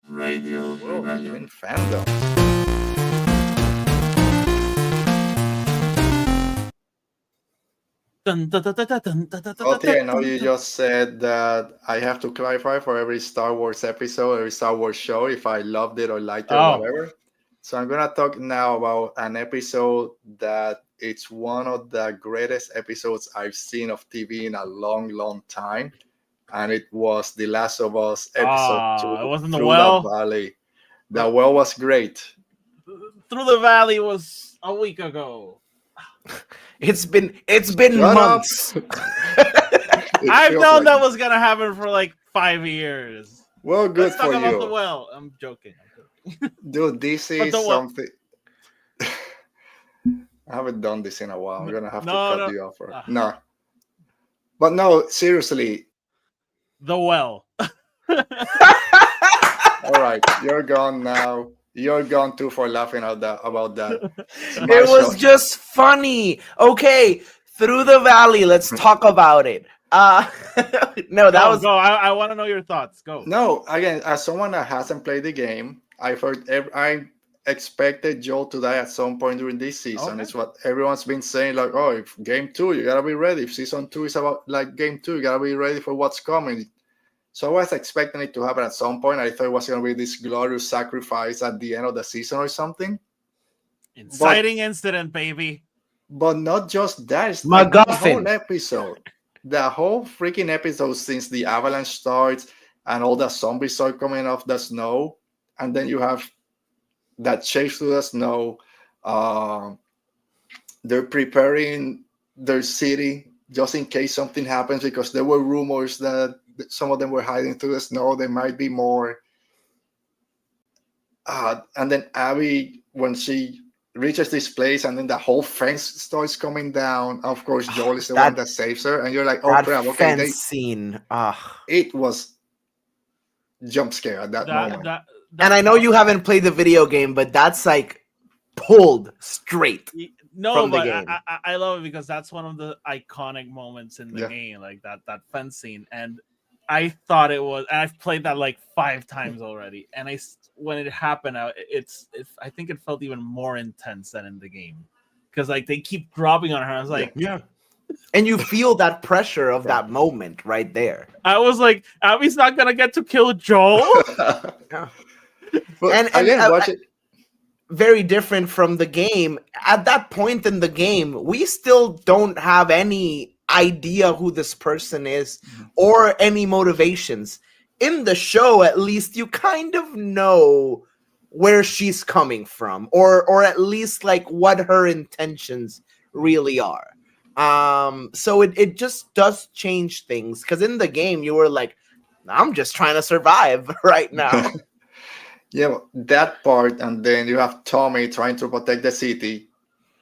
Radio Whoa, Rebellion. in fandom. Dun, dun, dun, dun, dun, dun, dun, dun, dun, Oti, I know dun, you dun. just said that I have to clarify for every Star Wars episode, every Star Wars show, if I loved it or liked it or Oh, whatever. So I'm gonna talk now about an episode that it's one of the greatest episodes I've seen of TV in a long, long time, and it was The Last of Us episode two, it wasn't the Through the well. Valley. The well was great. Through the Valley was a week ago. It's been Shut up. months. It I've feels known like- that was gonna happen for like 5 years. Well, good Let's talk for about you, the well. I'm joking. dude. This But is the well- something. I haven't done this in a while. I'm gonna have to No, cut no. you off. For... Ah. No, but no, seriously. The well. All right, you're gone now. You're gone too for laughing at that about that. It was just funny. Okay, Through the Valley. Let's talk about it. No, that was Go. I want to know your thoughts. Go. no. Again, as someone that hasn't played the game, I expected Joel to die at some point during this season. Okay. It's what everyone's been saying. Like, oh, if game 2, you gotta be ready. If season 2 is about like game 2, you gotta be ready for what's coming. So I was expecting it to happen at some point. I thought it was gonna be this glorious sacrifice at the end of the season or something. Inciting incident, baby. But not just that. It's like the MacGuffin. whole episode. The whole freaking episode since the avalanche starts and all the zombies start coming off the snow. And then you have that chase through the snow. They're preparing their city just in case something happens because there were rumors that some of them were hiding through the snow. There might be more. And then Abby, when she reaches this place and then the whole fence starts coming down. Of course, Joel is the one that saves her, and you're like, "Oh that crap!" Okay, fence scene. it was jump scare at that moment. And I know you haven't played the video game, but that's like pulled straight. No, from the but game. I love it because that's one of the iconic moments in the Yeah. game, like that fence scene. And I thought it was, and I've played that like 5 times already. And when it happened, I think it felt even more intense than in the game because like they keep dropping on her. I was like, Yeah. And you feel that pressure of that moment right there. I was like, Abby's not gonna get to kill Joel. But And- again, and- watch it. Very different from the game. At that point in the game, we still don't have any idea who this person is or any motivations. In the show, at least, you kind of know where she's coming from, or at least like what her intentions really are. So it just does change things, because in the game you were like, I'm just trying to survive right now. Yeah, that part, and then you have Tommy trying to protect the city.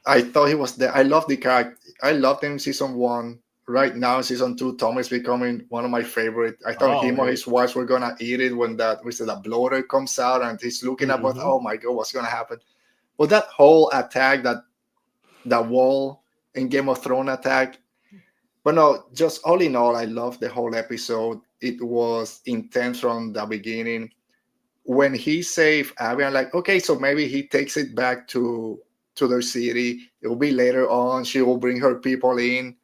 I thought he was there. I love the character. I loved him in season 1. Right now in season 2, Tommy's becoming one of my favorite. I thought him or his wife were gonna eat it when the bloater comes out and he's looking about, oh my god, what's gonna happen? But that whole attack, that wall in Game of Thrones attack. But no, just all in all, I loved the whole episode. It was intense from the beginning. When he saved Abby, I'm like, okay, so maybe he takes it back to their city. It will be later on. She will bring her people in.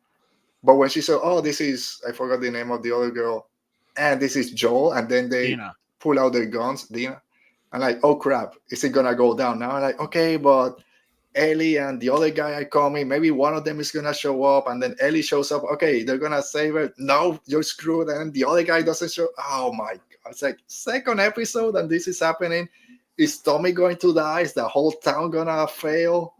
But when she said, oh, this is, I forgot the name of the other girl, and this is Joel, and then they Dina. pull out their guns, Dina. I'm like, oh crap, is it gonna go down now? I'm like, okay, but Ellie and the other guy I call me, maybe one of them is gonna show up, and then Ellie shows up. Okay, they're gonna save her. No, you're screwed, and the other guy doesn't show. Oh my god! It's like second episode, and this is happening. Is Tommy going to die? Is the whole town gonna fail?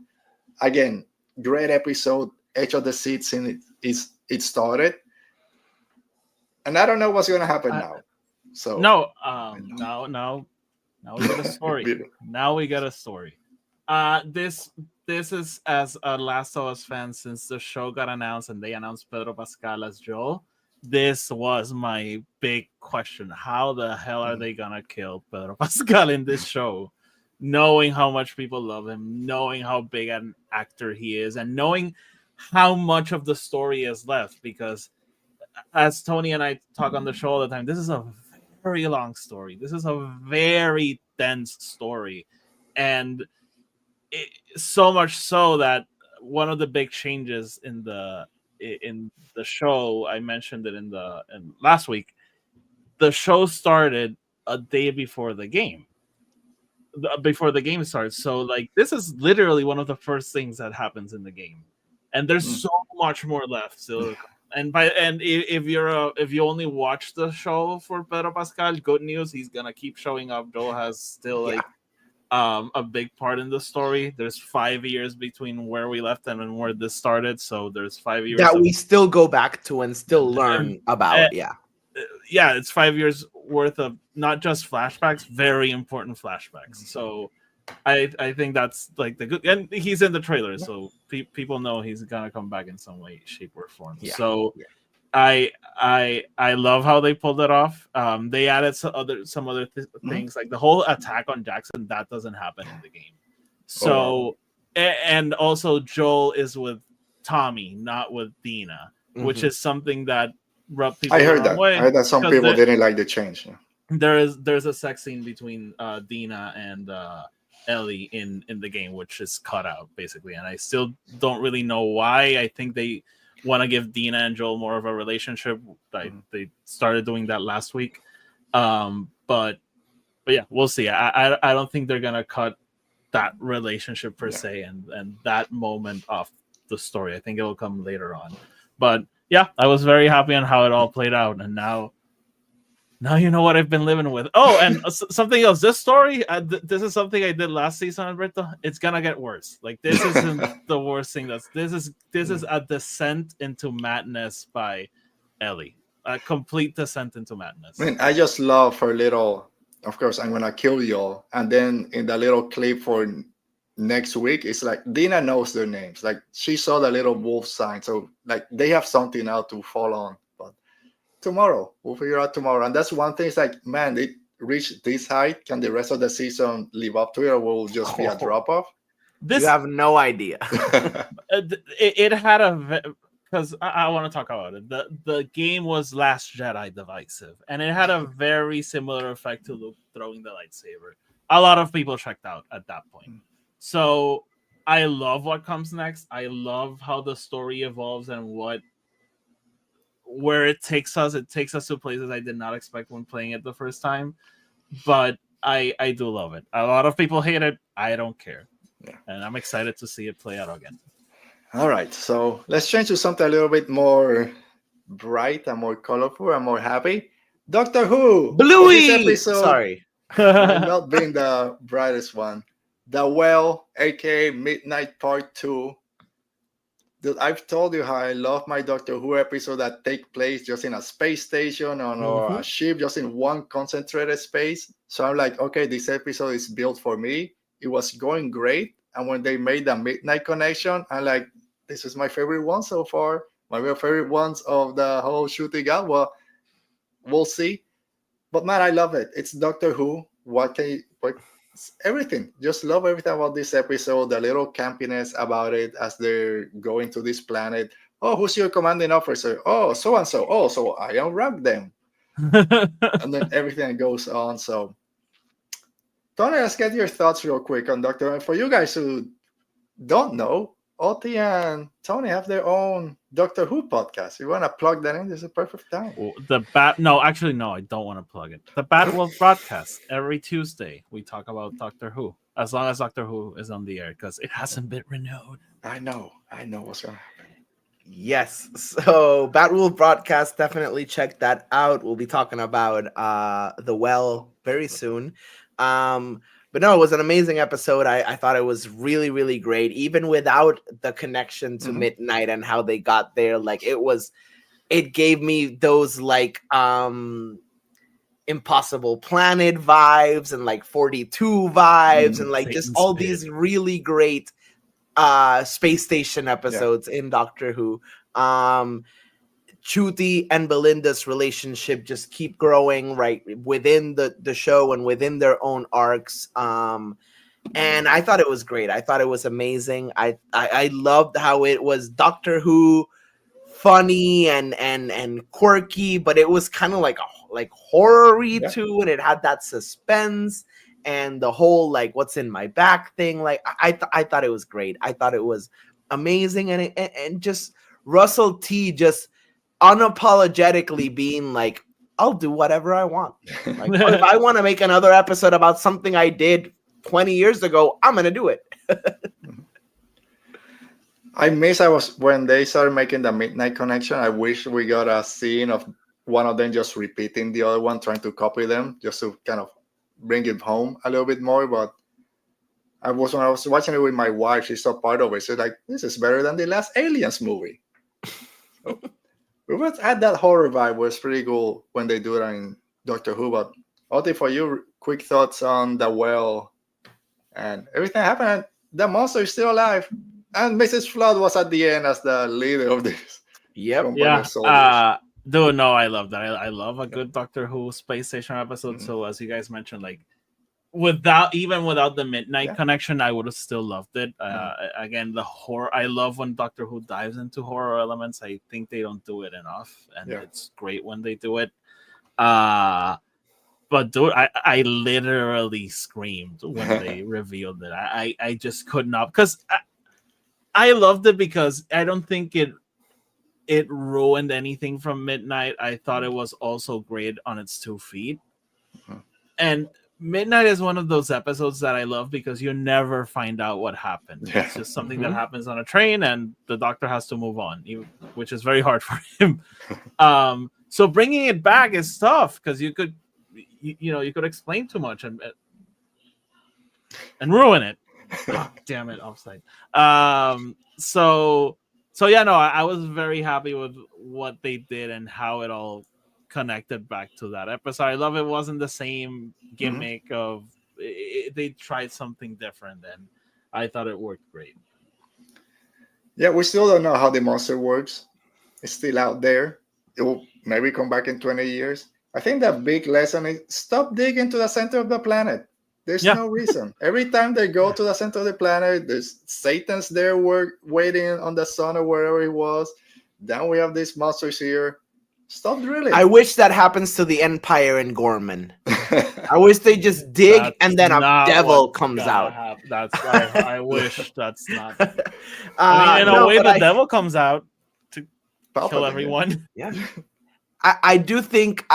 Again, great episode. Edge of the seats in it started, and I don't know what's gonna happen now. So No, now we got a story. Now we got a story. This is, as a Last of Us fan, since the show got announced and they announced Pedro Pascal as Joel, this was my big question. How the hell are they gonna kill Pedro Pascal in this show? Knowing how much people love him, knowing how big an actor he is, and knowing how much of the story is left, because as Tony and I talk on the show all the time, this is a very long story. This is a very dense story, and so much so that one of the big changes in the show, I mentioned it in last week. The show started a day before the game. Before the game starts, so like this is literally one of the first things that happens in the game, and there's so much more left still. And if you only watch the show for Pedro Pascal, good news, he's gonna keep showing up. Joel has still like a big part in the story. There's 5 years between where we left and where this started, so there's 5 years that we still go back to and still learn about. Yeah, it's 5 years worth of not just flashbacks, very important flashbacks. So I think that's like the good, and he's in the trailer, so people know he's gonna come back in some way, shape, or form. So I love how they pulled it off. They added some other things, like the whole attack on Jackson that doesn't happen in the game. So and also Joel is with Tommy, not with Dina, which is something that rubbed people. I heard that some people didn't like the change. There's a sex scene between Dina and Ellie in the game, which is cut out basically, and I still don't really know why. I think they want to give Dina and Joel more of a relationship. They started doing that last week, but yeah, we'll see. I don't think they're gonna cut that relationship per se and that moment off the story. I think it will come later on, but yeah, I was very happy on how it all played out, and now you know what I've been living with. Oh, and something else. This story, this is something I did last season, Alberto. It's gonna get worse. Like this isn't the worst thing. This is a descent into madness by Ellie. A complete descent into madness. I mean, I just love her little. Of course, I'm gonna kill y'all, and then in the little clip for next week, it's like Dina knows their names. Like she saw the little wolf sign, so like they have something now to fall on. Tomorrow we'll figure out tomorrow, and that's one thing. It's like, man, it reached this height. Can the rest of the season live up to it, or will it just be a drop off? You have no idea. it had because I want to talk about it. The game was Last Jedi divisive, and it had a very similar effect to Luke throwing the lightsaber. A lot of people checked out at that point. So I love what comes next. I love how the story evolves and where it takes us. It takes us to places I did not expect when playing it the first time, but I do love it. A lot of people hate it. I don't care, and I'm excited to see it play out again. All right, so let's change to something a little bit more bright and more colorful and more happy. Doctor Who, Bluey. Sorry, not being the brightest one. The Well, aka Midnight Part 2. Dude, I've told you how I love my Doctor Who episode that take place just in a space station or a ship, just in one concentrated space. So I'm like, okay, this episode is built for me. It was going great. And when they made the Midnight Connection, I'm like, this is my favorite one so far. My favorite ones of the whole shooting out. Well, we'll see. But man, I love it. It's Doctor Who. Everything. Just love everything about this episode. The little campiness about it as they're going to this planet. Oh, who's your commanding officer? Oh, so and so. Oh, so I unwrap them. And then everything goes on. So, Tony, let's get your thoughts real quick on Doctor Who. For you guys who don't know, Oti and Tony have their own Doctor Who podcast. You want to plug that in? This is a perfect time. No, I don't want to plug it. The Bat Wolf broadcast every Tuesday. We talk about Doctor Who, as long as Doctor Who is on the air, because it hasn't been renewed. I know what's gonna happen. Yes, so Bat Wolf broadcast, definitely check that out. We'll be talking about The Well very soon. But no, it was an amazing episode. I thought it was really, really great, even without the connection to Midnight and how they got there. Like it gave me those like Impossible Planet vibes and like 42 vibes and like just all these really great space station episodes in Doctor Who. Ncuti and Belinda's relationship just keep growing right within the show and within their own arcs. And I thought it was great. I thought it was amazing. I loved how it was Doctor Who funny and quirky, but it was kind of like like horror Yeah. to, and it had that suspense and the whole like what's in my back thing. Like I thought it was great. I thought it was amazing, and just Russell T just unapologetically being like, I'll do whatever I want. Like, if I want to make another episode about something I did 20 years ago, I'm gonna do it. I was when they started making the Midnight Connection. I wish we got a scene of one of them just repeating the other one, trying to copy them, just to kind of bring it home a little bit more. But when I was watching it with my wife, she saw part of it. She's like, "This is better than the last Aliens movie." So, we would add that horror vibe. Was pretty cool when they do it in Doctor Who. But Oti, for you, quick thoughts on the well and everything happened. The monster is still alive, and Mrs. Flood was at the end as the leader of this. Yep. company Yeah. of soldiers. Dude, no, I love that. I love a good Doctor Who space station episode. So as you guys mentioned, like without the Midnight Connection, I would have still loved it. Again, the horror. I love when Doctor Who dives into horror elements. I think they don't do it enough, and it's great when they do it. But dude, I literally screamed when they revealed it. I just could not, because I loved it because I don't think it ruined anything from Midnight. I thought it was also great on its 2 feet. And Midnight is one of those episodes that I love because you never find out what happened. Yeah. It's just something that happens on a train and the Doctor has to move on, which is very hard for him. So bringing it back is tough because you could explain too much and ruin it. Oh, damn it, offside. So yeah, no, I was very happy with what they did and how it all connected back to that episode. I love it wasn't the same gimmick of they tried something different, and I thought it worked great. Yeah, we still don't know how the monster works. It's still out there. It will maybe come back in 20 years. I think the big lesson is stop digging to the center of the planet. There's no reason. Every time they go to the center of the planet, there's Satan's there waiting on the sun or wherever it was. Then we have these monsters here. Stop drilling. I wish that happens to the Empire in Gorman. I wish they just dig and then a devil comes out. I wish that's not. I mean, in a way, the devil comes out to kill everyone. Yeah. I do think.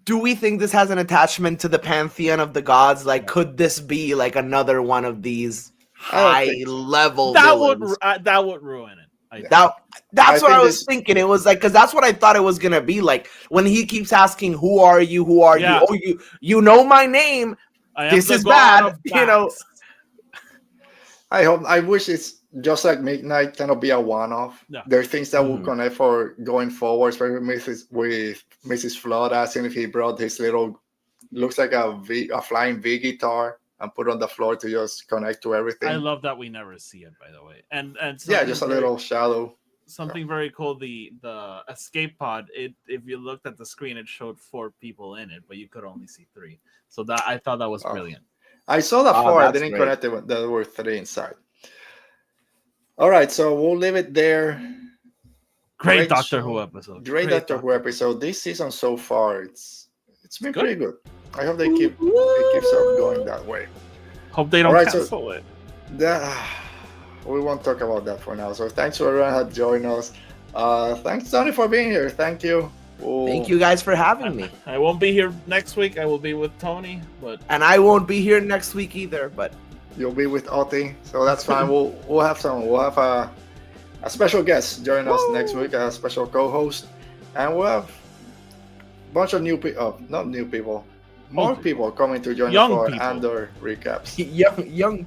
Do we think this has an attachment to the pantheon of the gods? Like, could this be like another one of these high-level villains? That would ruin it. That's what I was thinking. It was like, because that's what I thought it was gonna be like when he keeps asking, "Who are you? Who are you? Oh, you know my name. This is bad." You know. I wish it's just like Midnight kind of be a one-off. Yeah. There are things that will connect for going forward, especially with Mrs. Flood asking if he brought his little, looks like a flying V guitar and put on the floor to just connect to everything. I love that we never see it, by the way. And yeah, just a little shadow. Something very cool. The escape pod. If you looked at the screen, it showed 4 people in it, but you could only see 3. So that I thought that was brilliant. I saw the 4. I didn't connect it. There were 3 inside. All right, so we'll leave it there. Great Doctor Who episode. Great Doctor Who episode. This season so far, it's been pretty good. I hope it keeps on going that way. Hope they don't cancel it. We won't talk about that for now. So thanks to everyone who joined us. Thanks, Tony, for being here. Thank you. Thank you guys for having me. I won't be here next week. I will be with Tony, and I won't be here next week either. But you'll be with Oti, so that's fine. We'll have a special guest join us next week, a special co-host, and we'll have a bunch of more people coming to join us for Andor recaps. Young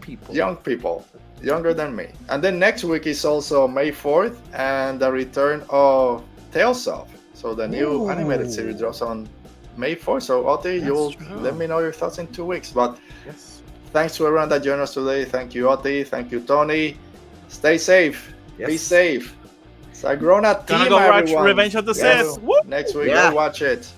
people, younger than me. And then next week is also May 4th and the return of Tales of. So the new animated series drops on May 4th. So Oti, you'll let me know your thoughts in 2 weeks. But thanks to everyone that joined us today. Thank you, Oti. Thank you, Tony. Stay safe. Be safe. Sagrona team, gonna go watch everyone. Revenge of the Sith. Next week, go watch it.